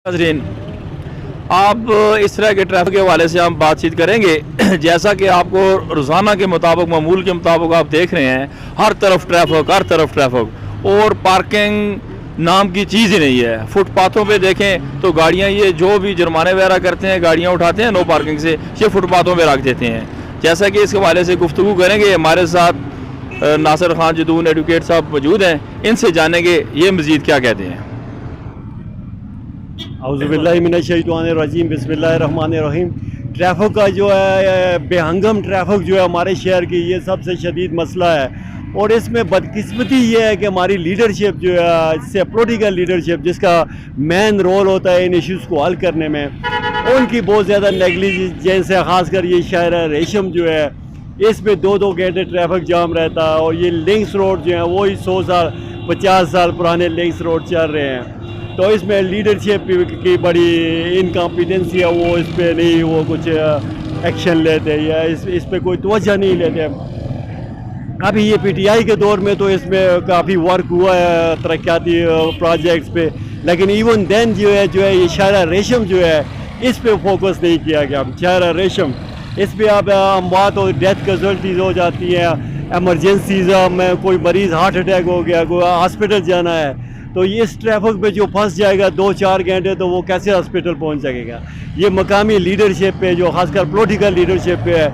नाज़रीन, आप इस तरह के ट्रैफिक के हवाले से हम बातचीत करेंगे। जैसा कि आपको रोज़ाना के मुताबिक मामूल के मुताबिक आप देख रहे हैं, हर तरफ ट्रैफिक और पार्किंग नाम की चीज़ ही नहीं है। फुटपाथों पे देखें तो गाड़ियां ये जो भी जुर्माने वगैरह करते हैं, गाड़ियां उठाते हैं नो पार्किंग से, ये फुटपाथों पे रख देते हैं। जैसा कि इस हवाले से गुफ्तगू करेंगे, हमारे साथ नासिर खान जदून एडवोकेट साहब मौजूद हैं, इनसे जानेंगे ये मज़ीद क्या कहते हैं। औज़ुबिल्लाहिमिनश्शैतानिर्रजीम बिस्मिल्लाहिर्रहमानिर्रहीम। ट्रैफिक का जो है बेहंगम ट्रैफिक जो है हमारे शहर की, ये सबसे शदीद मसला है। और इसमें बदकिस्मती ये है कि हमारी लीडरशिप जो है, इससे पॉलिटिकल लीडरशिप जिसका मेन रोल होता है इन इश्यूज़ को हल करने में, उनकी बहुत ज़्यादा नेगलिजेंस है। ख़ासकर ये शहर रेशम जो है, इसमें 2-2 घंटे ट्रैफिक जाम रहता है। और ये लिंक्स रोड जो है वही 100 साल 50 साल पुराने लिंक्स रोड चल रहे हैं। तो इसमें लीडरशिप की बड़ी इनकॉम्पिटेंसी है, वो इस पर नहीं वो कुछ एक्शन लेते या इस पर कोई तवज्जो नहीं लेते। अभी ये पीटीआई के दौर में तो इसमें काफ़ी वर्क हुआ है तरक्याती प्रोजेक्ट्स पे, लेकिन इवन देन जो है ये शहर रेशम जो है, इस पे फोकस नहीं किया गया। शहर रेशम, इस पर अब अमवात और डेथ कैजुअल्टीज़ हो जाती हैं। एमरजेंसीज में कोई मरीज़ हार्ट अटैक हो गया, कोई हॉस्पिटल जाना है, तो ये इस ट्रैफिक पे जो फंस जाएगा 2-4 घंटे, तो वो कैसे हॉस्पिटल पहुंच सकेगा। ये मकामी लीडरशिप पे, जो खासकर पॉलिटिकल लीडरशिप पे है,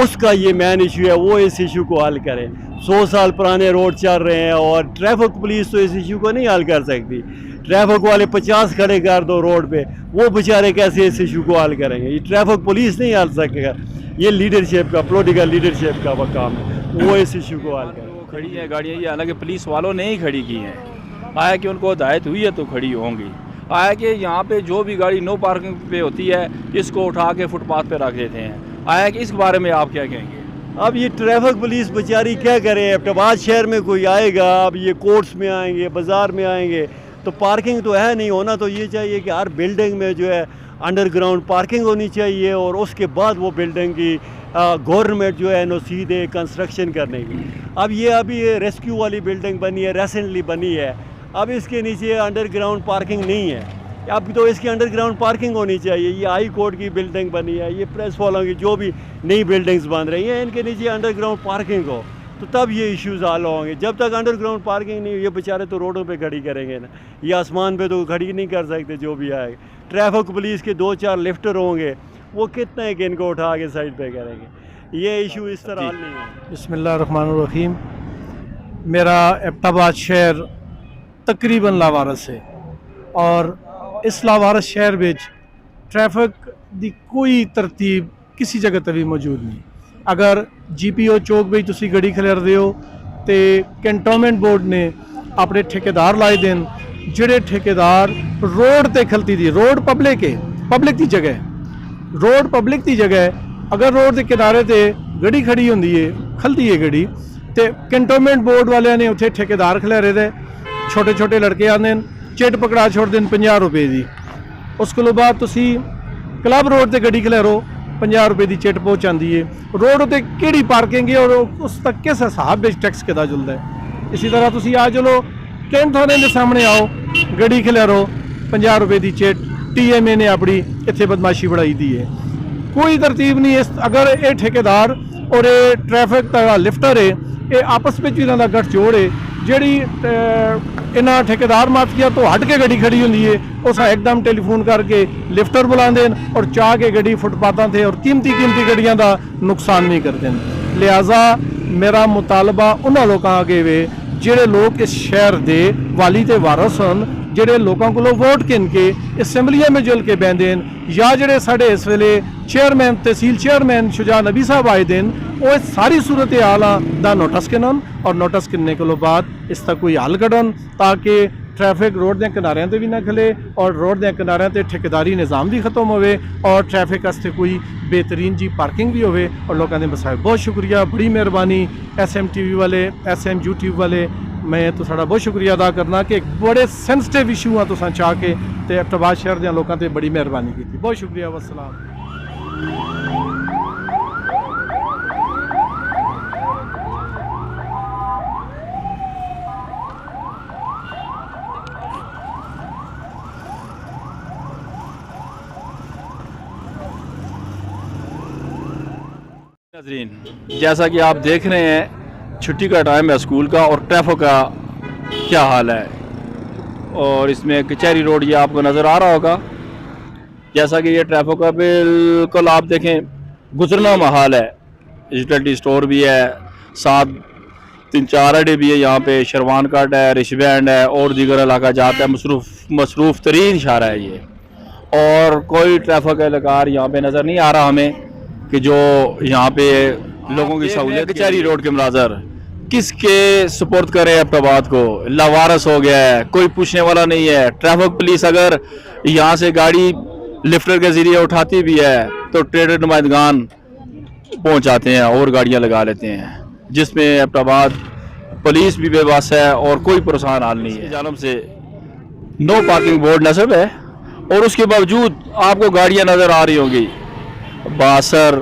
उसका ये मेन इशू है, वो इस इशू को हल करें। 100 साल पुराने रोड चल रहे हैं और ट्रैफिक पुलिस तो इस इशू को नहीं हल कर सकती। ट्रैफिक वाले 50 खड़े कर दो रोड पे, वो बेचारे कैसे इस इशू को हल करेंगे। ये ट्रैफिक पुलिस नहीं हल सकेगा, ये लीडरशिप का, पॉलिटिकल लीडरशिप का काम है, वो इस इशू को हल करें। खड़ी है गाड़ियाँ, ये हालांकि पुलिस वालों ने ही खड़ी की हैं। आया कि उनको हिदायत हुई है तो खड़ी होंगी। आया कि यहाँ पे जो भी गाड़ी नो पार्किंग पे होती है, इसको उठा के फुटपाथ पे रख देते हैं। आया कि इस बारे में आप क्या कहेंगे? अब ये ट्रैफिक पुलिस बेचारी क्या करे। अब्टाबाद शहर में कोई आएगा, अब ये कोर्ट्स में आएंगे, बाज़ार में आएंगे, तो पार्किंग तो है नहीं। होना तो ये चाहिए कि हर बिल्डिंग में जो है अंडरग्राउंड पार्किंग होनी चाहिए, और उसके बाद वो बिल्डिंग की गवर्नमेंट जो है NOC दे कंस्ट्रक्शन करने की। अब ये अभी रेस्क्यू वाली बिल्डिंग बनी है, रिसेंटली बनी है, अब इसके नीचे अंडरग्राउंड पार्किंग नहीं है। अब तो इसकी अंडरग्राउंड पार्किंग होनी चाहिए। ये हाई कोर्ट की बिल्डिंग बनी है, ये प्रेस वालों की जो भी नई बिल्डिंग्स बन रही हैं, इनके नीचे अंडरग्राउंड पार्किंग हो, तो तब ये इश्यूज़ हल होंगे। जब तक अंडरग्राउंड पार्किंग नहीं, ये बेचारे तो रोडों पे खड़ी करेंगे ना, ये आसमान पे तो खड़ी नहीं कर सकते जो भी आएगा। ट्रैफिक पुलिस के 2-4 लिफ्टर होंगे, वो कितने कि इनको उठा के साइड पे करेंगे। ये इशू इस तरह हल नहीं है। बिस्मिल्लाहिर्रहमानिर्रहीम। मेरा एबटाबाद शहर तकरीबन लावारस है, और इस लावारस शहर विच ट्रैफिक दी कोई तरतीब किसी जगह तभी मौजूद नहीं। अगर GPO चौक में तुसी गड्डी खिलारदे हो तो कैंटोनमेंट बोर्ड ने अपने ठेकेदार लाए देन, जिहड़े ठेकेदार रोड ते खलती दी, रोड पब्लिक है, पब्लिक की जगह, रोड पब्लिक की जगह, अगर रोड के किनारे ते गड्डी खड़ी होंदी है, खलती है गड्डी, तो कैंटोनमेंट बोर्ड वाले ने उत्थे ठेकेदार खिलारे दे, छोटे छोटे लड़के आते हैं, चिट पकड़ा छोड़ दें 50 रुपए की। उसको बाद तुसी क्लब रोड से गड्डी खिलारो, 50 रुपए की चिट पहुँच आती है। रोड उत्ते केड़ी पार्किंग है और उस तक किस हिसाब में टैक्स किदा जुलदा है। इसी तरह तुसी आ चलो कैंट थाने के सामने आओ, गड्डी खिलारो, 50 रुपए की चिट, TMA ने अपनी इत्थे बदमाशी बढ़ाई दी है। कोई तरतीब नहीं। इस अगर ये ठेकेदार और ये ट्रैफिक का लिफ्टर है, ये आपस में इन्हों का गठजोड़ है, जी इन्हें ठेकेदार माफिया तो हट के गड्डी खड़ी होंगी है, उस एकदम टेलीफोन करके लिफ्टर बुला देन और चाह के गड्डी फुटपाथों से और कीमती गड्डियों का नुकसान नहीं करते। लिहाजा मेरा मुतालबा उन्होंने लोगों अगे वे जिहड़े लोग इस शहर के वाली ते वारस हैं, जिहड़े लोगों को वोट किन के असैम्बलियां में जुल के बहते हैं, या जिहड़े साढ़े इस वेले चेयरमैन तहसील चेयरमैन शुजा नबी साहब आए दिन, वो सारी सूरत हाल का नोटिस किनन और नोटिस किनने के बाद इसका कोई हल कढ़न, ताकि ट्रैफिक रोड के किनारियां ते भी ना खले और रोड के किनारियां ते ठेकेदारी निज़ाम भी खत्म होवे और ट्रैफिक वास्ते कोई बेहतरीन जी पार्किंग भी होवे और लोगों ने बसाए। बहुत शुक्रिया, बड़ी मेहरबानी SM TV वाले, SM YouTube वाले, मैं तुसाड़ा बहुत शुक्रिया अदा करना कि एक बड़े सेंसिटिव इशू हैं तुसां चाह के ते अब्टाबाद शहर के लोगों से बड़ी मेहरबानी की। बहुत शुक्रिया, वस्सलाम। नाज़रीन, जैसा कि आप देख रहे हैं छुट्टी का टाइम है स्कूल का और ट्रैफिक का क्या हाल है। और इसमें कचहरी रोड ये आपको नज़र आ रहा होगा। जैसा कि ये ट्रैफिक का बिल्कुल आप देखें गुजरना महाल है। यूटिलिटी स्टोर भी है, साथ 3-4 अड्डे भी है, यहाँ पे शरवान कट है, रिश बैंड है और दीगर इलाका जाता है। मसरूफ़ तरीन इशारा है ये। और कोई ट्रैफिक एहलकार यहाँ पे नज़र नहीं आ रहा हमें कि जो यहाँ पे लोगों की सहूलियत। कचहरी रोड के मनाज़र किसके सुपुर्द करें एबटाबाद को, लावारस हो गया है, कोई पूछने वाला नहीं है। ट्रैफिक पुलिस अगर यहाँ से गाड़ी लिफ्टर के ज़रिए उठाती भी है तो ट्रेड नुमाइंदगान पहुँच जाते हैं और गाड़ियाँ लगा लेते हैं, जिसमें एबटाबाद पुलिस भी बेबस है और कोई परेशान हाल नहीं है। जालम से नो पार्किंग बोर्ड नस्ब है और उसके बावजूद आपको गाड़ियाँ नज़र आ रही होंगी, बासर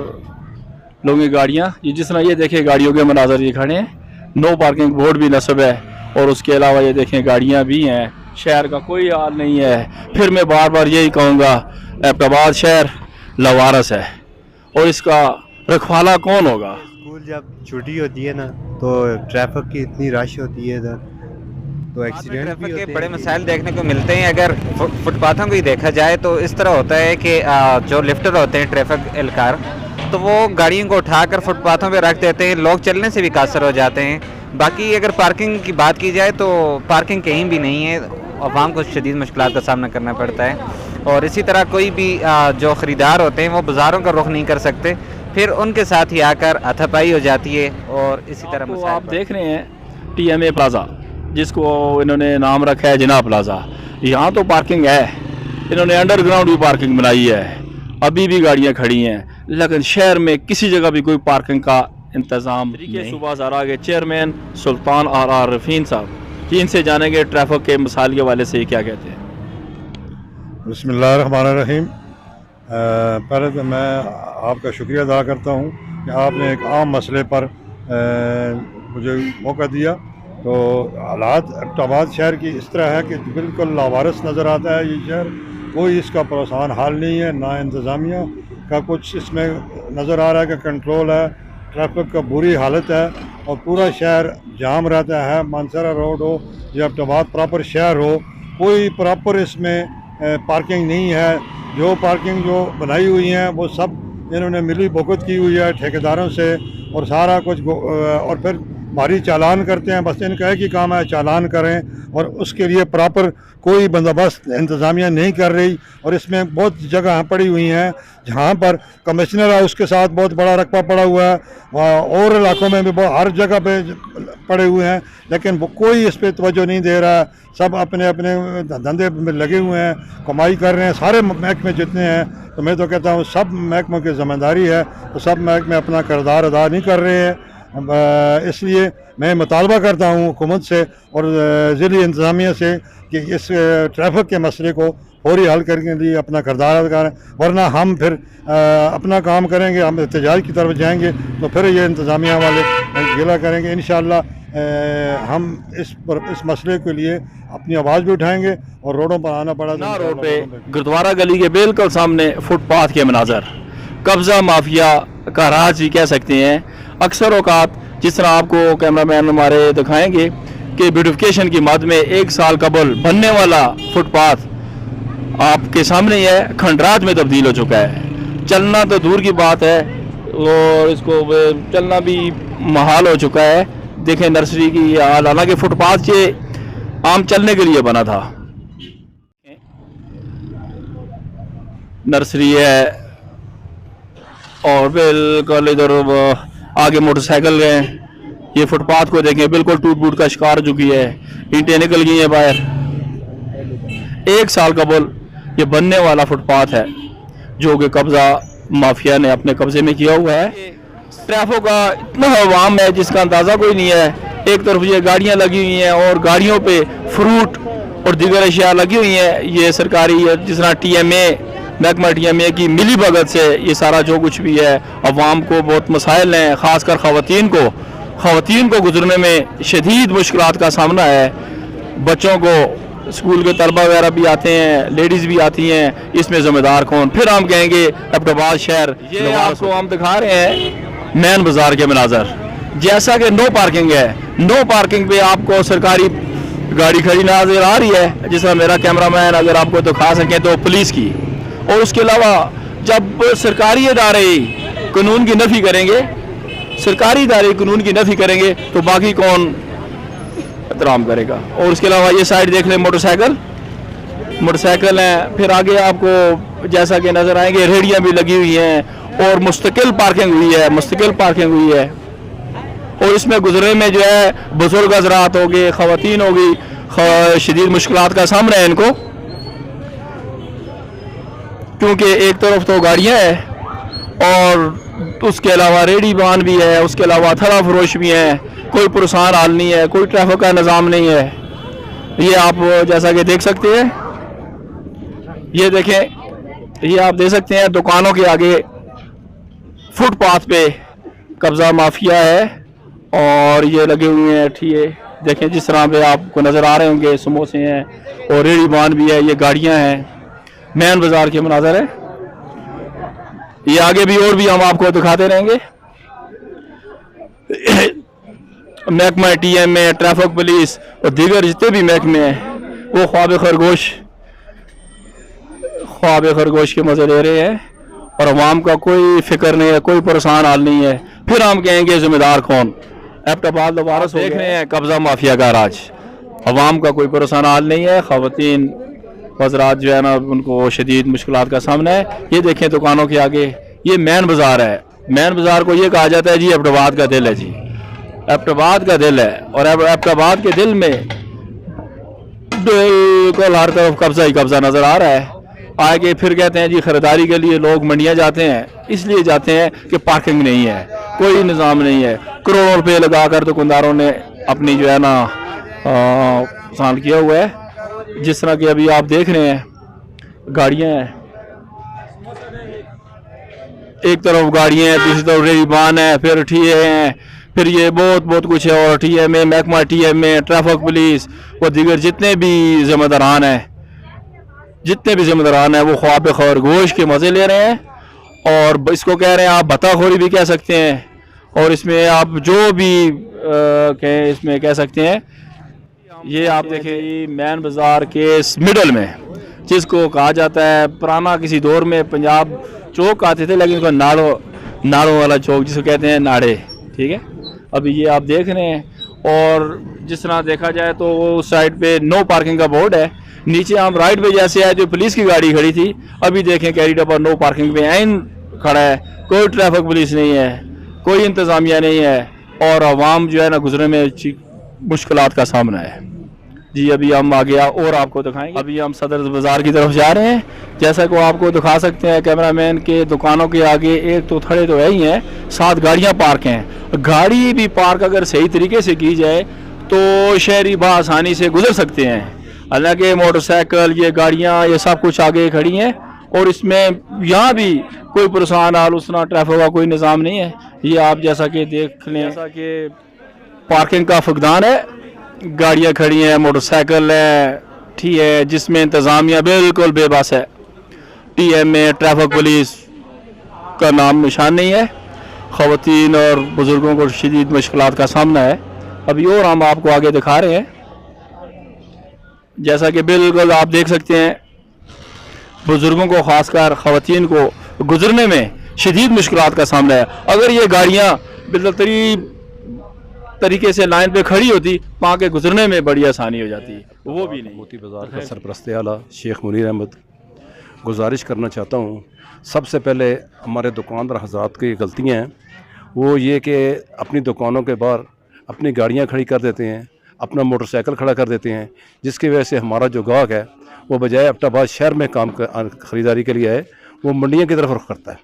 लोगों की गाड़ियाँ। ये जिस तरह ये देखें गाड़ियों के मनाजर ये खड़े हैं, नो पार्किंग बोर्ड भी नस्ब है और उसके अलावा ये देखें गाड़ियाँ भी हैं। शहर का कोई हाल नहीं है। फिर मैं बार बार यही कहूँगा, एबटाबाद शहर लवारस है और इसका रखवाला कौन होगा। स्कूल जब छुट्टी होती है ना तो ट्रैफिक की इतनी रश होती है इधर, तो एक्सीडेंट भी होते के हैं। बड़े मसाइल देखने को मिलते हैं। अगर फुटपाथों को ही देखा जाए तो इस तरह होता है कि जो लिफ्टर होते हैं ट्रैफिक एहलकार, तो वो गाड़ियों को उठाकर फुटपाथों पे रख देते हैं, लोग चलने से भी कासर हो जाते हैं। बाकी अगर पार्किंग की बात की जाए तो पार्किंग कहीं भी नहीं है, अवाम को शदीद मुश्किलात का सामना करना पड़ता है। और इसी तरह कोई भी जो ख़रीदार होते हैं वो बाज़ारों का रुख नहीं कर सकते, फिर उनके साथ ही आकर हाथापाई हो जाती है और इसी तरह तो आप देख रहे हैं TMA प्लाजा, जिसको इन्होंने नाम रखा है जिना प्लाजा। यहाँ तो पार्किंग है, इन्होंने अंडरग्राउंड भी पार्किंग बनाई है, अभी भी गाड़ियाँ खड़ी हैं, लेकिन शहर में किसी जगह भी कोई पार्किंग का इंतज़ाम नहीं। सुबह ज़रा के चेयरमैन सुल्तान RR रफ़ीन साहब कि इनसे जानेंगे ट्रैफिक के मसाइल के वाले से क्या कहते हैं। बिस्मिल्लाहिर्रहमानिर्रहीम। पहले तो मैं आपका शुक्रिया अदा करता हूँ कि आपने एक आम मसले पर मुझे मौका दिया। तो हालात एबटाबाद शहर की इस तरह है कि बिल्कुल लावारस नज़र आता है ये शहर, कोई इसका परेशान हाल नहीं है, ना इंतज़ामिया का कुछ इसमें नज़र आ रहा है कि कंट्रोल है। ट्रैफिक का बुरी हालत है और पूरा शहर जाम रहता है। मानसरा रोड हो या एबटाबाद प्रॉपर शहर हो, कोई प्रॉपर इसमें पार्किंग नहीं है। जो पार्किंग जो बनाई हुई हैं वो सब इन्होंने मिली भुगत की हुई है ठेकेदारों से और सारा कुछ और फिर भारी चालान करते हैं। बस इनका एक ही काम है चालान करें और उसके लिए प्रॉपर कोई बंदोबस्त इंतज़ामिया नहीं कर रही। और इसमें बहुत जगह पड़ी हुई हैं जहाँ पर कमिश्नर है उसके साथ बहुत बड़ा रकबा पड़ा हुआ है, और इलाकों में भी हर जगह पे पड़े हुए हैं, लेकिन वो कोई इस पर तवज्जो नहीं दे रहा है। सब अपने अपने धंधे में लगे हुए हैं, कमाई कर रहे हैं सारे महकमे जितने हैं। तो मैं तो कहता हूँ सब महकमों की ज़िम्मेदारी है, तो सब महकमे अपना किरदार अदा नहीं कर रहे हैं। इसलिए मैं मुतालबा करता हूँ हुकूमत से और ज़िली इंतज़ामिया से कि इस ट्रैफिक के मसले को फौरी हल करने के लिए अपना किरदार अदा करें, वरना हम फिर अपना काम करेंगे, हम एहतजाज की तरफ जाएंगे तो फिर ये इंतज़ामिया वाले गिला करेंगे। इंशाअल्लाह हम इस मसले के लिए अपनी आवाज़ भी उठाएंगे और रोडों पर आना पड़ा। ना रोड पे गुरुद्वारा गली के बिल्कुल सामने फुटपाथ के मनाजर कब्ज़ा माफिया का राज ही कह सकते हैं। अक्सर औकात जिस तरह आपको कैमरामैन हमारे दिखाएंगे कि ब्यूटिफिकेशन की मद में 1 साल कबल बनने वाला फुटपाथ आपके सामने ही है, खंडरात में तब्दील हो चुका है। चलना तो दूर की बात है और इसको चलना भी महाल हो चुका है। देखें नर्सरी की हाल, हालांकि फुटपाथ ये आम चलने के लिए बना था। नर्सरी है और बिल्कुल इधर आगे मोटरसाइकिल है। ये फुटपाथ को देखें बिल्कुल टूट फूट का शिकार हो चुकी है, ईंटें निकल गई हैं बाहर। 1 साल कबल ये बनने वाला फुटपाथ है जो कि कब्जा माफिया ने अपने कब्जे में किया हुआ है। ट्रैफिक का इतना अवाम है जिसका अंदाज़ा कोई नहीं है। एक तरफ ये गाड़ियाँ लगी हुई हैं और गाड़ियों पे फ्रूट और दीगर अशिया लगी हुई हैं। ये सरकारी जिस तरह TMA महकमा TMA की मिली भगत से ये सारा जो कुछ भी है, अवाम को बहुत मसाइल हैं, ख़ासकर ख़वातीन को गुजरने में शदीद मुश्किलात का सामना है। बच्चों को स्कूल के तलबा वगैरह भी आते हैं, लेडीज़ भी आती हैं, इसमें ज़िम्मेदार कौन? फिर हम कहेंगे एबटाबाद शहर। ये आपको हम दिखा रहे हैं मैन बाजार के मनाजर। जैसा कि नो पार्किंग है, नो पार्किंग पे आपको सरकारी गाड़ी खड़ी नजर आ रही है, जिसमें मेरा कैमरामैन अगर आपको दिखा सके तो पुलिस की। और उसके अलावा जब सरकारी इदारे कानून की नफ़ी करेंगे, सरकारी इदारे कानून की नफ़ी करेंगे तो बाकी कौन एहतराम करेगा। और उसके अलावा ये साइड देख लें, मोटरसाइकिल हैं। फिर आगे आपको जैसा कि नज़र आएंगे रेहड़ियाँ भी लगी हुई हैं और मुस्तकिल पार्किंग हुई है, और इसमें गुजरने में जो है बुजुर्ग हज़रात हो गए, ख़वातीन हो गई, शदीद मुश्किलात का सामना है इनको, क्योंकि एक तरफ तो गाड़ियाँ हैं और उसके अलावा रेडी बान भी है, उसके अलावा थड़ा फरोश भी हैं, कोई पुरसान हाल नहीं है, कोई ट्रैफिक का निज़ाम नहीं है। ये आप जैसा कि देख सकते हैं, ये देखें, ये आप देख सकते हैं दुकानों के आगे फुटपाथ पे कब्ज़ा माफिया है और ये लगे हुए हैं ठिये। देखें जिस तरह पे आपको नज़र आ रहे होंगे, समोसे हैं और रेडी बान भी है, ये गाड़ियां हैं। मैन बाज़ार के मनाज़र है, ये आगे भी और भी हम आपको दिखाते रहेंगे। महकमा TM में ट्रैफिक पुलिस और दीगर जितने भी महकमे हैं वो ख्वाब खरगोश के मज़े ले रहे हैं और अवाम का कोई फिक्र नहीं है, कोई परेशान हाल नहीं है। फिर हम कहेंगे जिम्मेदार कौन। एबटाबाद दोबारा देख रहे हैं कब्ज़ा माफिया का राज, अवाम का कोई परेशान हाल नहीं है। ख़वातीन हज़रात जो है ना, उनको शदीद मुश्किलात का सामना है। ये देखें दुकानों के आगे, ये मैन बाज़ार है। मैन बाज़ार को ये कहा जाता है जी एबटाबाद का दिल है, जी एबटाबाद का दिल है। और एबटाबाद के दिल में बिल्कुल हर तरफ कब्ज़ा ही कब्ज़ा नज़र आ रहा है। आगे फिर कहते हैं जी ख़रीदारी के लिए लोग मंडियाँ जाते हैं, इसलिए जाते हैं कि पार्किंग नहीं है, कोई निज़ाम नहीं है। करोड़ों रुपये लगाकर दुकानदारों ने अपनी जो है ना नुकसान किया हुआ है। जिस तरह की अभी आप देख रहे हैं गाड़ियाँ हैं, एक तरफ गाड़ियाँ हैं, दूसरी तरफ रेबान है, फिर ठिये हैं, फिर ये बहुत कुछ है। और TM में, महकमा TM में ट्रैफिक पुलिस और दीगर जितने भी जिम्मेदारान हैं वो ख्वाब खरगोश के मज़े ले रहे हैं। और इसको कह रहे हैं आप भत्ताखोरी भी कह सकते हैं, और इसमें आप जो भी कहें इसमें कह सकते हैं। ये आप देखें मैन बाज़ार के मिडल में, जिसको कहा जाता है पुराना किसी दौर में पंजाब चौक आते थे, लेकिन उसको नाड़ों वाला चौक जिसको कहते हैं नाड़े, ठीक है। अभी ये आप देख रहे हैं, और जिस तरह देखा जाए तो उस साइड पे नो पार्किंग का बोर्ड है। नीचे हम राइट पे जैसे आए जो पुलिस की गाड़ी खड़ी थी, अभी देखें कैरी डब्बा नो पार्किंग पे आइन खड़ा है, कोई ट्रैफिक पुलिस नहीं है, कोई इंतज़ामिया नहीं है, और आवाम जो है ना गुजरने में मुश्किलात का सामना है। जी अभी हम आ गया और आपको दिखाएंगे। अभी हम सदर बाज़ार की तरफ जा रहे हैं, जैसा को आपको दिखा सकते हैं कैमरामैन के दुकानों के आगे एक तो थड़े तो है ही हैं, 7 गाड़ियाँ पार्क हैं। गाड़ी भी पार्क अगर सही तरीके से की जाए तो शहरी बआसानी से गुजर सकते हैं। हालांकि मोटरसाइकिल, ये गाड़ियाँ, ये सब कुछ आगे खड़ी हैं, और इसमें यहाँ भी कोई परेशान हाल उस तरह ट्रैफिक का कोई निज़ाम नहीं है। ये आप जैसा कि देख लें, जैसा कि पार्किंग का फुकदान है, गाड़ियाँ खड़ी हैं, मोटरसाइकिल है, ठीक है, जिसमें इंतज़ामिया बिल्कुल बेबस है। TM में ट्रैफिक पुलिस का नाम निशान नहीं है। ख़वातीन और बुज़ुर्गों को शदीद मुश्किलात का सामना है। अभी और हम आपको आगे दिखा रहे हैं, जैसा कि बिल्कुल आप देख सकते हैं बुज़ुर्गों को, ख़ासकर ख़वातीन को गुजरने में शदीद मुश्किलात का सामना है। अगर ये गाड़ियाँ बिल्कुल तरीके से लाइन पे खड़ी होती, वहाँ के गुजरने में बड़ी आसानी हो जाती, वो भी नहीं। मोती बाज़ार का सरपरस्त आला शेख मुनीर अहमद गुजारिश करना चाहता हूँ, सबसे पहले हमारे दुकानदार हज़रात की गलतियाँ हैं वो ये कि अपनी दुकानों के बाहर अपनी गाड़ियाँ खड़ी कर देते हैं, अपना मोटरसाइकिल खड़ा कर देते हैं, जिसकी वजह से हमारा जो गाहक है वो बजाय एबटाबाद शहर में ख़रीदारी के लिए आए, वो मंडियों की तरफ रुख करता है।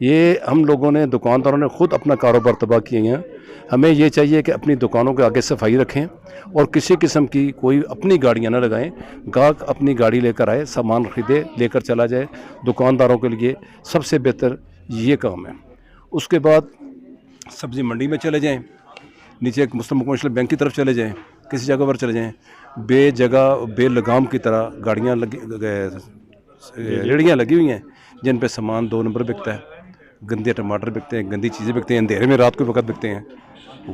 ये हम लोगों ने, दुकानदारों ने खुद अपना कारोबार तबाह किए हैं। हमें ये चाहिए कि अपनी दुकानों के आगे सफाई रखें और किसी किस्म की कोई अपनी गाड़ियाँ न लगाएं। गाहक अपनी गाड़ी लेकर आए, सामान ख़रीदे, लेकर चला जाए। दुकानदारों के लिए सबसे बेहतर ये काम है। उसके बाद सब्ज़ी मंडी में चले जाएं, नीचे एक मुस्लिम कमर्शियल बैंक की तरफ चले जाएं, किसी जगह पर चले जाएं, बेजगह बेलगाम की तरह गाड़ियाँ लगी, रेहड़ियाँ लगी हुई हैं जिन पे सामान 2 नंबर बिकता है। गंदे टमाटर बिकते हैं, गंदी चीज़ें बिकते हैं, अंधेरे में रात को वक्त बिकते हैं,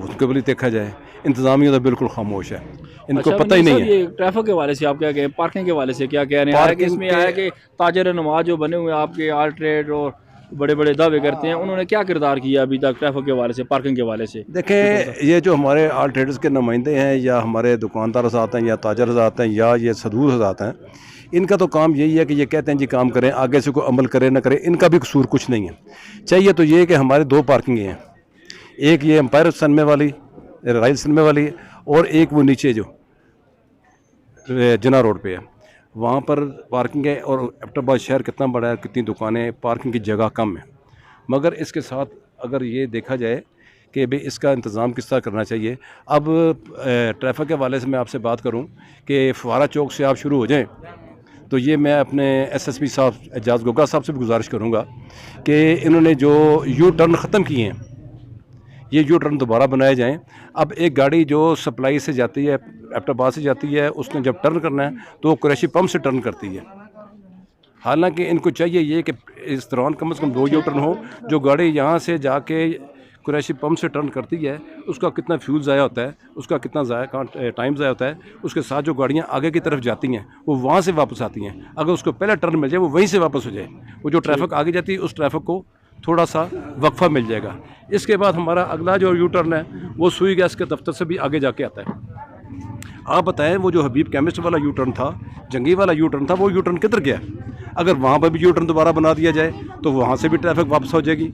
उसके भी देखा जाए इंतज़ामिया तो बिल्कुल खामोश है, इनको अच्छा, पता ही नहीं सर, है। ये ट्रैफिक के वाले से आप क्या कहें, पार्किंग के वाले से क्या कह रहे हैं? कि इसमें आया कि ताजर नमाज जो बने हुए हैं आपके आल ट्रेड और बड़े बड़े दावे करते हैं, उन्होंने क्या किरदार किया अभी तक ट्रैफिक के वाले से, पार्किंग के वाले से? देखें, ये जो हमारे आल ट्रेडर्स के नुमाइंदे हैं या हमारे दुकानदार हज़रात हैं या ताजर हज़रात हैं या ये सदूर हज़रात हैं, इनका तो काम यही है कि ये कहते हैं जी काम करें, आगे से कोई अमल करे ना करे, इनका भी कसूर कुछ नहीं है। चाहिए तो ये कि हमारे 2 पार्किंगें हैं, एक ये एम्पायर सनमे वाली, राइल सनमे वाली, और एक वो नीचे जो जना रोड पे है, वहाँ पर पार्किंग है। और एबटाबाद शहर कितना बड़ा है, कितनी दुकानें, पार्किंग की जगह कम है। मगर इसके साथ अगर ये देखा जाए कि भाई इसका इंतज़ाम किस तरह करना चाहिए। अब ट्रैफिक के वाले से मैं आपसे बात करूं कि फुवारा चौक से आप शुरू हो जाएं, तो ये मैं अपने एसएसपी साहब एजाज गोगा साहब से भी गुजारिश करूंगा कि इन्होंने जो यू टर्न ख़त्म किए हैं, ये यू टर्न दोबारा बनाए जाएं। अब एक गाड़ी जो सप्लाई से जाती है, एबटाबाद से जाती है, उसने जब टर्न करना है तो वो कुरैशी पंप से टर्न करती है। हालांकि इनको चाहिए ये कि इस दौरान कम से कम 2 यू टर्न हो। जो गाड़ी यहाँ से जाके कुरैशी पंप से टर्न करती है, उसका कितना फ्यूल ज़ाया होता है, उसका कितना टाइम ज़ाया होता है, उसके साथ जो गाड़ियाँ आगे की तरफ जाती हैं वो वहाँ से वापस आती हैं। अगर उसको पहले टर्न मिल जाए वो वहीं से वापस हो जाए, वो जो ट्रैफिक आगे जाती है उस ट्रैफिक को थोड़ा सा वक्फा मिल जाएगा। इसके बाद हमारा अगला जो यू टर्न है वो सुई गैस के दफ्तर से भी आगे जाके आता है। आप बताएं, वो जो हबीब केमिस्ट वाला यू टर्न था, जंगी वाला यू टर्न था, वो यू टर्न किधर गया? अगर वहाँ पर भी यू टर्न दोबारा बना दिया जाए तो वहाँ से भी ट्रैफिक वापस हो जाएगी,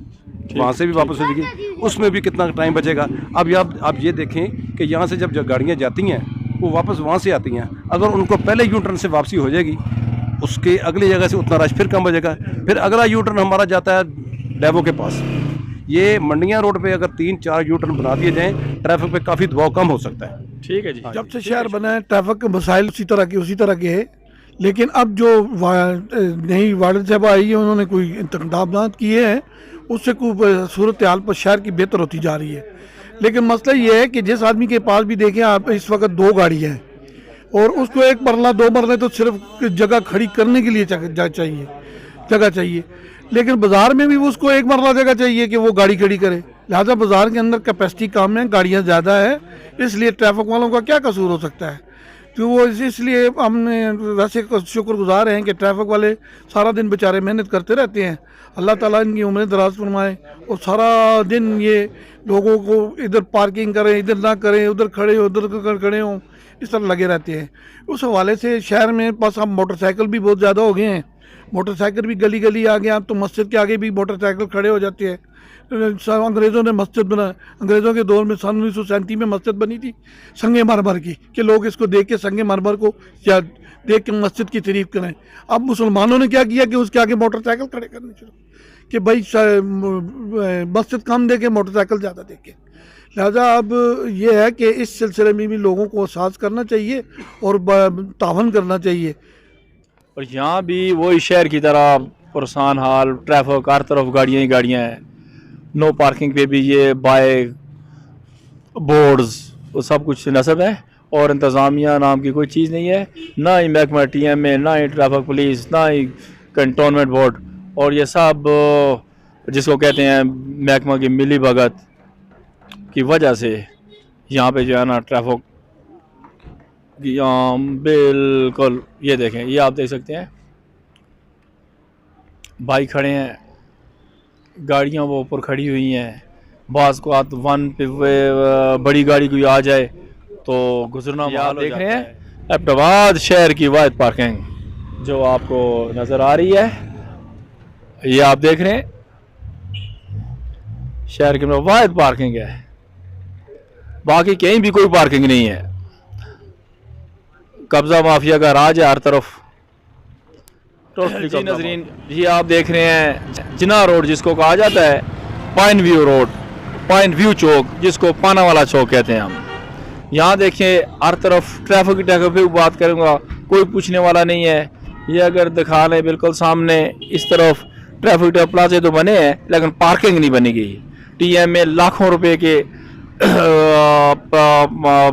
वहाँ से भी वापस हो जाएगी, उसमें भी कितना टाइम बचेगा। अब आप ये देखें कि यहाँ से जब गाड़ियाँ जाती हैं वो वापस वहाँ से आती हैं, अगर उनको पहले यू टर्न से वापसी हो जाएगी, उसके अगली जगह से उतना रश फिर कम हो जाएगा। फिर अगला यू टर्न हमारा जाता है डेवो के पास। ये मंडियाँ रोड पे अगर 3-4 यू टर्न बना दिए जाएँ, ट्रैफिक पे काफ़ी दबाव कम हो सकता है। ठीक है जी। जब से शहर बना है ट्रैफिक के मसाइल उसी तरह के है, लेकिन अब जो नई वार्ड साहब आई है, उन्होंने कोई इंतखाबात किए हैं, उससे कोई सूरत हाल पर शहर की बेहतर होती जा रही है। लेकिन मसला ये है कि जिस आदमी के पास भी देखें आप, इस वक्त 2 गाड़ी हैं और उसको 1 मरला 2 मरले तो सिर्फ जगह खड़ी करने के लिए जगह चाहिए, लेकिन बाज़ार में भी उसको 1 मरला जगह चाहिए कि वो गाड़ी खड़ी करे। लिहाजा बाज़ार के अंदर कैपेसिटी कम है, गाड़ियाँ ज़्यादा है, इसलिए ट्रैफिक वालों का क्या कसूर हो सकता है? तो वो इसलिए हमने वैसे शुक्रगुजार हैं कि ट्रैफिक वाले सारा दिन बेचारे मेहनत करते रहते हैं। अल्लाह ताला इनकी उम्र दराज फरमाए और सारा दिन ये लोगों को इधर पार्किंग करें, इधर ना करें, उधर खड़े हो, उधर खड़े हों, इस तरह लगे रहते हैं। उस हवाले से शहर में पास अब मोटरसाइकिल भी बहुत ज़्यादा हो गए हैं, मोटरसाइकिल भी गली गली आ गया। तो मस्जिद के आगे भी मोटरसाइकिल खड़े हो जाते हैं। अंग्रेज़ों ने मस्जिद बनाया, अंग्रेज़ों के दौर में सन 1937 में मस्जिद बनी थी संगे मरमर की, कि लोग इसको देख के संगे मरमर को या देख के मस्जिद की तारीफ करें। अब मुसलमानों ने क्या किया कि उसके आगे मोटरसाइकिल खड़े करने शुरू कि भाई मस्जिद कम देखे, मोटरसाइकिल ज़्यादा देखे। लिहाजा अब ये है कि इस सिलसिले में भी लोगों को एहसास करना चाहिए और तावन करना चाहिए। और यहाँ भी वही शहर की तरह परेशान हाल, ट्रैफिक हर तरफ गाड़ियाँ ही गाड़ियाँ हैं। नो पार्किंग पे भी ये बाइक बोर्ड्स वो सब कुछ नस्ब है और इंतज़ामिया नाम की कोई चीज़ नहीं है, ना ही महकमा TMA, ना ही ट्रैफिक पुलिस, ना ही कंटोनमेंट बोर्ड। और ये सब जिसको कहते हैं महकमा की मिली भगत की वजह से यहाँ पे जो है ना ट्रैफिक बिल्कुल, ये देखें, ये आप देख सकते हैं बाइक खड़े हैं, गाड़ियाँ वो ऊपर खड़ी हुई हैं। बाज़ को आप वन पे बड़ी गाड़ी कोई आ जाए तो गुजरना आप देख रहे हैं। एबटाबाद शहर की वाहिद पार्किंग जो आपको नज़र आ रही है, ये आप देख रहे हैं शहर के अंदर वाहिद पार्किंग है, बाकी कहीं भी कोई पार्किंग नहीं है। कब्जा माफिया का राज है हर तरफ। जी नजरीन, ये आप देख रहे हैं जिना रोड जिसको कहा जाता है, Pine View Road, Pine View Chowk जिसको पाना वाला चौक कहते हैं हम। यहाँ देखें हर तरफ ट्रैफिक पे बात करूँगा, कोई पूछने वाला नहीं है। ये अगर दिखा लें बिल्कुल सामने, इस तरफ ट्रैफिक प्लाजे तो बने हैं लेकिन पार्किंग नहीं बनी गई। TMA लाखों रुपए के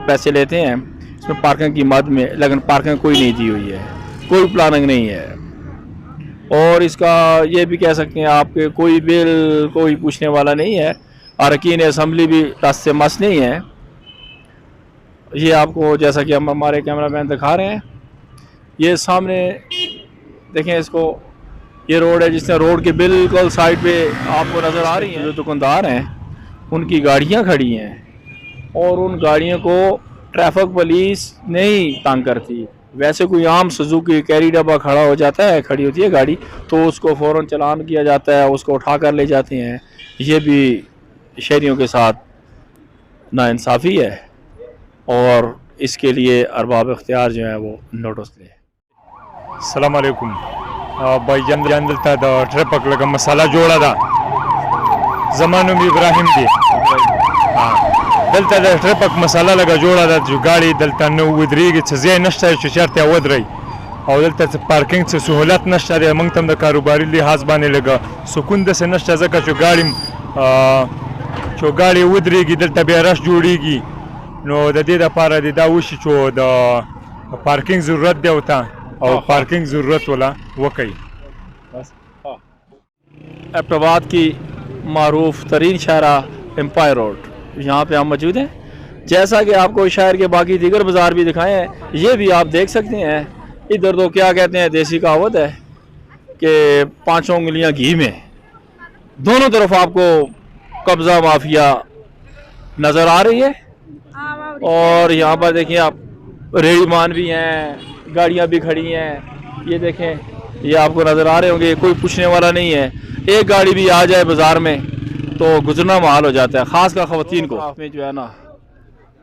पैसे लेते हैं इसमें पार्किंग की मद में, लेकिन पार्किंग कोई नहीं दी हुई है, कोई प्लानिंग नहीं है। और इसका ये भी कह सकते हैं आपके कोई बिल कोई पूछने वाला नहीं है, अरकान असम्बली भी टस से मस नहीं है। ये आपको जैसा कि हम हमारे कैमरामैन दिखा रहे हैं, ये सामने देखें इसको, ये रोड है जिसने रोड के बिल्कुल साइड पे आपको नज़र आ रही हैं जो दुकानदार हैं उनकी गाड़ियां खड़ी हैं और उन गाड़ियों को ट्रैफिक पुलिस नहीं तंग करती। वैसे कोई आम सुजुकी कैरी डब्बा खड़ा हो जाता है, खड़ी होती है गाड़ी, तो उसको फ़ौरन चालान किया जाता है, उसको उठा कर ले जाते हैं। ये भी शहरियों के साथ नाइंसाफ़ी है और इसके लिए अरबाब इख्तियार जो है वो नोटिस लें। अस्सलाम वालेकुम भाई जान दलता दा ट्रैफिक लगा मसाला जोड़ा दा जमानो में इब्राहिम दी दलता दा ट्रैफिक मसाला लगा जोड़ा दा जो गाड़ी दलता न उदरीगी छज़े नश्ता है चर्ते अवध रही और दलता से पार्किंग से सहूलत नश्ता है मंगतम दा कारोबारी लिहाज बाने लगा सुकून दा से नश्ता जका जो गाड़ी उदरीगी दलता बेरश जोड़ीगी नो द दे दा पारा दा वशी चो दा पार्किंग ज़रूरत दे होता और पार्किंग ज़रूरत वाला वकई। एबटाबाद की मारूफ तरीन शाहरा एम्पायर रोड, यहाँ पे हम मौजूद हैं। जैसा कि आपको शहर के बाकी दीगर बाज़ार भी दिखाए हैं, ये भी आप देख सकते हैं। इधर तो क्या कहते हैं, देसी कहावत है कि 5 उंगलियां घी में। दोनों तरफ आपको कब्ज़ा माफिया नज़र आ रही है और यहाँ पर देखिए आप रेडीमान भी हैं, गाड़ियाँ भी खड़ी हैं। ये देखें, ये आपको नज़र आ रहे होंगे, कोई पूछने वाला नहीं है। एक गाड़ी भी आ जाए बाज़ार में तो गुजरना महाल हो जाता है, ख़ासकर ख़वातीन को। में जो है ना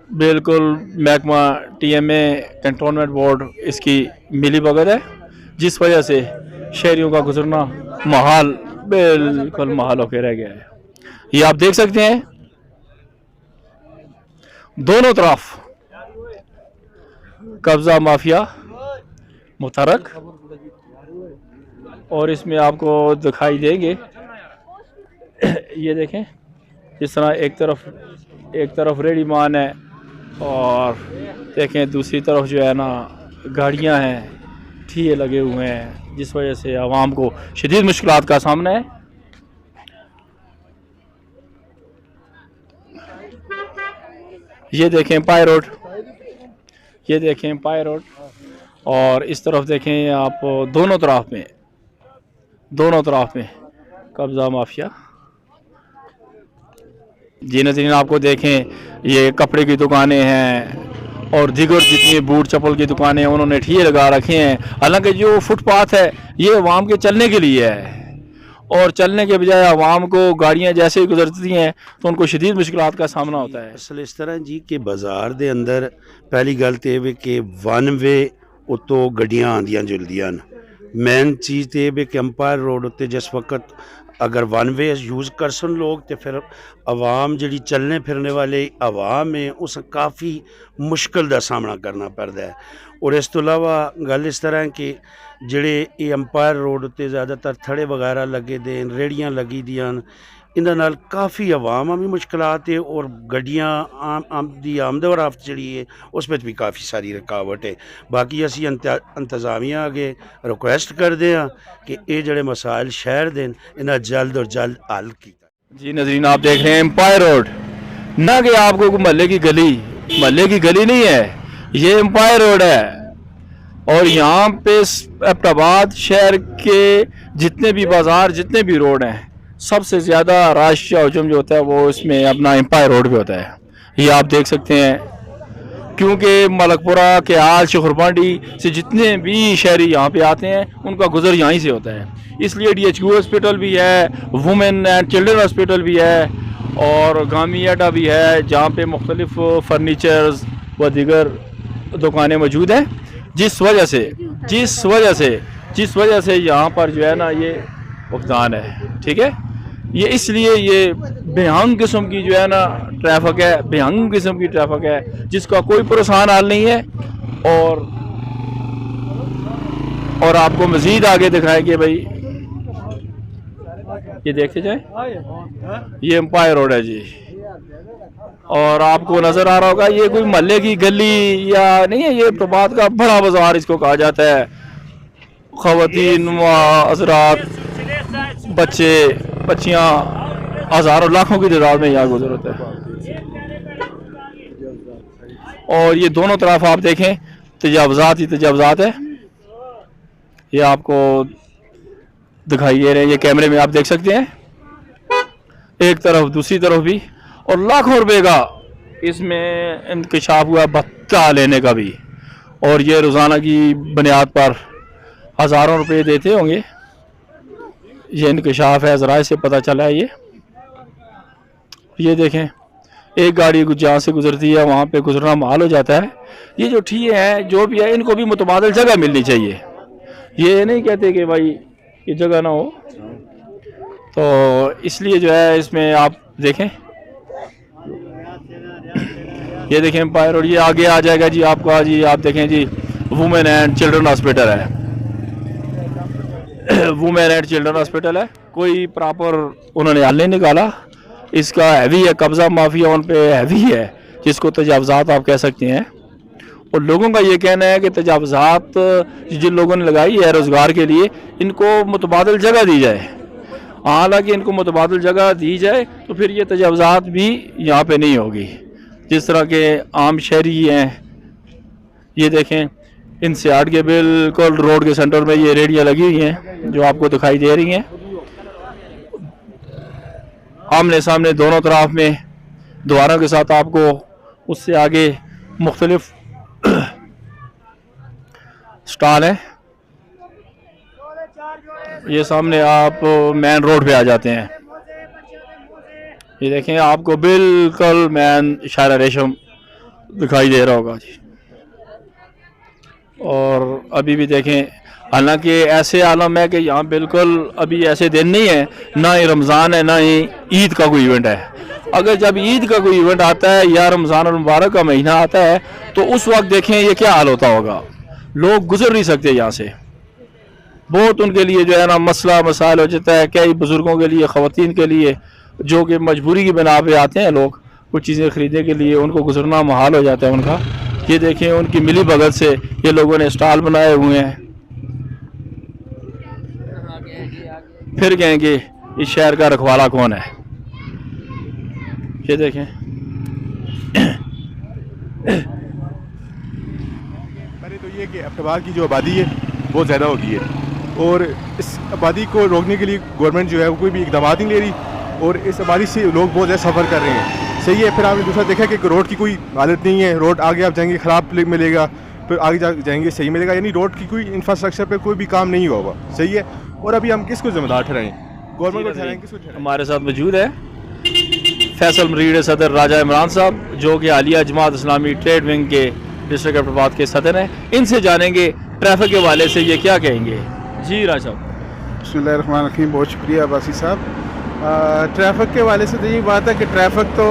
बिल्कुल महकमा TMA कंटोनमेंट बोर्ड इसकी मिली भगत है, जिस वजह से शहरियों का गुजरना महाल बिल्कुल महाल होकर रह गया है। ये आप देख सकते हैं दोनों तरफ कब्ज़ा माफिया मुतरक, और इसमें आपको दिखाई देंगे ये देखें जिस तरह एक तरफ रेडीमान है और देखें दूसरी तरफ जो है ना गाड़ियां हैं, ठिये लगे हुए हैं, जिस वजह से आवाम को शदीद मुश्किलात का सामना है। ये देखें एम्पायर रोड, ये देखें एम्पायर रोड, और इस तरफ देखें आप दोनों तरफ में कब्ज़ा माफिया। जी नज़रीन आपको देखें, ये कपड़े की दुकानें हैं और दीगर जितनी बूट चप्पल की दुकानें हैं उन्होंने ठिये लगा रखे हैं। हालांकि जो फुटपाथ है ये आवाम के चलने के लिए है और चलने के बजाय आवाम को गाड़ियां जैसे ही गुजरती हैं तो उनको शदीद मुश्किलात का सामना होता है। असल इस तरह जी कि बाज़ार दे अंदर पहली गल तो यह कि वन वे उतो गड्डियां आंदियां जुलदियां न। मेन चीज़ तो यह कि एम्पायर रोड उत्ते जिस वक्त अगर वन वे यूज़ कर सन लोग तो फिर आवाम जी चलने फिरने वाले आवाम है उस काफ़ी मुश्किल का सामना करना पड़ता है। और इस तो अलावा गल इस तरह कि ਜਿਹੜੇ ਇਹ एम्पायर रोड उत्ते ज़्यादातर थड़े वगैरह लगे दे, रेहड़ियां लगी दियां, इन्हां नाल काफ़ी आवाम भी मुश्किलात है और गड्डियां दी आमद व रफ्त जी है उस पर भी काफ़ी सारी रुकावट है। बाकी असी इंतजामिया अगे रिक्वेस्ट करते हैं कि ये जड़े मसाइल शहर दे इन्हें जल्द और जल्द हल किया। जी नज़रीन आप देख रहे हैं एम्पायर रोड, ना कि आपको महल्ले की गली नहीं है, ये एम्पायर रोड है और यहाँ पे एबटाबाद शहर के जितने भी बाज़ार जितने भी रोड हैं सबसे ज़्यादा रश या हजम जो होता है वो इसमें अपना एम्पायर रोड पे होता है। ये आप देख सकते हैं क्योंकि मलकपुरा के आल शहरबांडी से जितने भी शहरी यहाँ पे आते हैं उनका गुजर यहीं से होता है, इसलिए DHQ हॉस्पिटल भी है, वुमेन एंड चिल्ड्रन हॉस्पिटल भी है और गामी अड्डा भी है जहाँ पे मुख्तलिफ फर्नीचर्स व दीगर दुकानें मौजूद हैं, जिस वजह से यहाँ पर जो है ना ये भुगतान है। ठीक है, ये इसलिए ये बेहंग किस्म की जो है ना ट्रैफिक है, बेहंग किस्म की ट्रैफिक है जिसका कोई परेशान हाल नहीं है। और आपको मज़ीद आगे दिखाए कि भाई ये देखते जाए, ये एम्पायर रोड है जी और आपको नज़र आ रहा होगा ये कोई महल्ले की गली या नहीं है, ये एबटाबाद का बड़ा बाज़ार इसको कहा जाता है ख़वातीन व हज़रात, बच्चे बच्चियाँ हज़ारों लाखों की तादाद में यहाँ गुजर होते हैं। और ये दोनों तरफ आप देखें तजावज़ात ही तजावज़ात है। ये आपको दिखाई दे रहे हैं, ये कैमरे में आप देख सकते हैं, एक तरफ दूसरी तरफ भी। और लाखों रुपए का इसमें इंकशाफ हुआ भत्ता लेने का भी, और ये रोज़ाना की बुनियाद पर हज़ारों रुपए देते होंगे। ये इंकशाफ है, ज़राए से पता चला है। ये देखें, एक गाड़ी जहाँ से गुजरती है वहाँ पे गुजरना महाल हो जाता है। ये जो ठीए हैं जो भी है, इनको भी मुतबादिल जगह मिलनी चाहिए। ये नहीं कहते कि भाई ये जगह ना हो, तो इसलिए जो है इसमें आप देखें, ये देखें एम्पायर। और ये आगे आ जाएगा जी आपका, जी आप देखें जी वुमेन एंड चिल्ड्रन हॉस्पिटल है। वुमेन एंड चिल्ड्रन हॉस्पिटल है, कोई प्रॉपर उन्होंने हल नहीं निकाला। इसका हैवी है, कब्ज़ा माफिया उन पे हैवी है, जिसको तजावज़ात आप कह सकते हैं। और लोगों का ये कहना है कि तजावज़ात जिन लोगों ने लगाई है रोज़गार के लिए, इनको मुतबादिल जगह दी जाए। हालांकि इनको मुतबादिल जगह दी जाए तो फिर ये तजावज़ात भी यहाँ पे नहीं होगी। जिस तरह के आम शहरी हैं, ये देखें, इनसे हट के बिल्कुल रोड के सेंटर में ये रेडियाँ लगी हुई हैं जो आपको दिखाई दे रही हैं। आमने सामने दोनों तरफ में द्वारों के साथ आपको उससे आगे मुख्तलिफ स्टॉल है। ये सामने आप मेन रोड पे आ जाते हैं। ये देखें, आपको बिल्कुल मेन इशारा रेशम दिखाई दे रहा होगा जी। और अभी भी देखें, हालांकि ऐसे आलम है कि यहाँ बिल्कुल अभी ऐसे दिन नहीं है, ना ही रमज़ान है ना ही ईद का कोई इवेंट है। अगर जब ईद का कोई इवेंट आता है या रमज़ान और मुबारक का महीना आता है तो उस वक्त देखें ये क्या हाल होता होगा। लोग गुजर नहीं सकते यहाँ से, बहुत उनके लिए जो है ना मसला मसाइल हो जाता है। कई बुज़ुर्गों के लिए, ख़वातीन के लिए, जो कि मजबूरी की बिना पे आते हैं लोग कुछ चीज़ें ख़रीदने के लिए, उनको गुजरना महाल हो जाता है उनका। ये देखें, उनकी मिली भगत से ये लोगों ने स्टॉल बनाए हुए हैं। फिर कहेंगे इस शहर का रखवाला कौन है। ये देखें, पहले तो ये कि एबटाबाद की जो आबादी है बहुत ज़्यादा हो गई है, और इस आबादी को रोकने के लिए गवर्नमेंट जो है वो कोई भी इकदाम नहीं ले रही, और इस आबादी से लोग बहुत ज़्यादा सफ़र कर रहे हैं। सही है। फिर आपने दूसरा देखा कि रोड की कोई हालत नहीं है, रोड आगे आप जाएंगे ख़राब मिलेगा, फिर आगे जाएंगे सही मिलेगा, यानी रोड की कोई इंफ्रास्ट्रक्चर पे कोई भी काम नहीं होगा। सही है। और अभी हम किसको जिम्मेदार ठहराएं, गवर्नमेंट को ठहराएं, किसको ठहराएं? हमारे साथ मौजूद है फैसल मरीड सदर राजा इमरान साहब, जो कि हालिया जमात इस्लामी ट्रेड विंग के डिस्ट्रिक्ट एबटाबाद के सदर हैं। इनसे जानेंगे ट्रैफिक के हवाले से ये क्या कहेंगे। जी राजा साहब। बिस्मिल्लाहिर्रहमानिर्रहीम, बहुत शुक्रिया अब्बासी साहब। ट्रैफिक के हवाले से तो यही बात है कि ट्रैफिक तो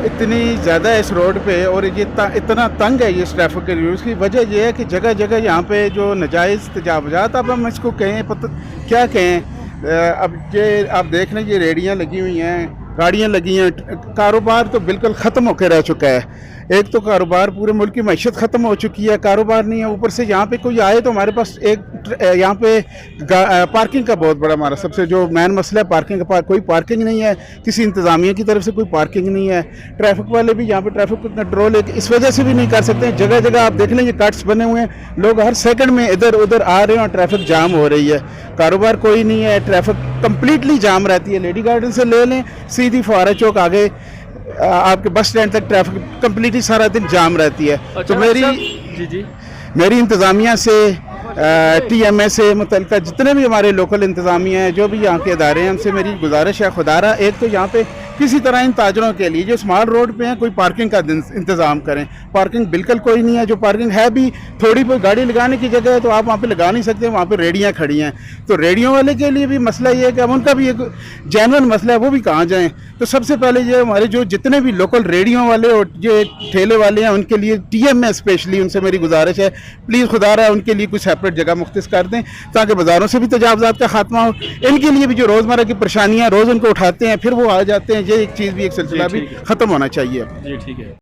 इतनी ज़्यादा है इस रोड पे, और ये इतना तंग है ये ट्रैफिक के लिए। उसकी वजह यह है कि जगह जगह यहाँ पे जो नाजायज़ तजावज़ात, अब हम इसको कहें क्या कहें। अब ये आप देख लें, ये रेडियाँ लगी हुई हैं, गाड़ियाँ लगी हैं, कारोबार तो बिल्कुल ख़त्म होकर रह चुका है। एक तो कारोबार, पूरे मुल्क की मैशत ख़त्म हो चुकी है, कारोबार नहीं है। ऊपर से यहाँ पे कोई आए तो हमारे पास यहाँ पे पार्किंग का बहुत बड़ा हमारा सबसे जो मेन मसला है पार्किंग का। कोई पार्किंग नहीं है, किसी इंतज़ामिया की तरफ से कोई पार्किंग नहीं है। ट्रैफिक वाले भी यहाँ पे ट्रैफिक को कंट्रोल इस वजह से भी नहीं कर सकते। जगह जगह आप देख लें ये कट्स बने हुए हैं, लोग हर सेकंड में इधर उधर आ रहे हैं और ट्रैफिक जाम हो रही है। कारोबार कोई नहीं है, ट्रैफिक कम्प्लीटली जाम रहती है। लेडी गार्डन से ले लें सीधी फुआरा चौक आगे आपके बस स्टैंड तक ट्रैफिक कम्प्लीटली सारा दिन जाम रहती है। तो मेरी इंतज़ामिया से TMA से मुतल्लिका जितने भी हमारे लोकल इंतज़ामिया हैं, जो भी यहाँ के इदारे हैं, उनसे मेरी गुजारिश है खुदारा, एक तो यहाँ पे किसी तरह इन ताजरों के लिए जो स्मार्ट रोड पे हैं कोई पार्किंग का इंतज़ाम करें। पार्किंग बिल्कुल कोई नहीं है, जो पार्किंग है भी थोड़ी बहुत गाड़ी लगाने की जगह है तो आप वहाँ पे लगा नहीं सकते, वहाँ पे रेडियाँ खड़ी हैं। तो रेडियों वाले के लिए भी मसला ये है कि अब उनका भी एक जेन्युइन मसला है, वो भी कहाँ जाएँ। तो सबसे पहले ये हमारे जो जितने भी लोकल रेडियो वाले और जो ठेले वाले हैं उनके लिए TMA स्पेशली उनसे मेरी गुजारिश है, प्लीज़ खुदारा उनके लिए कुछ सेपरेट जगह मुख्तस कर दें ताकि बाज़ारों से भी तजावज़ात का खात्मा हो। इनके लिए भी जो रोज़मर्रा की परेशानियाँ रोज़ उनको उठाते हैं फिर वो आ जाते हैं, ये एक चीज़ भी एक सिलसिला भी ख़त्म होना चाहिए। जी ठीक है।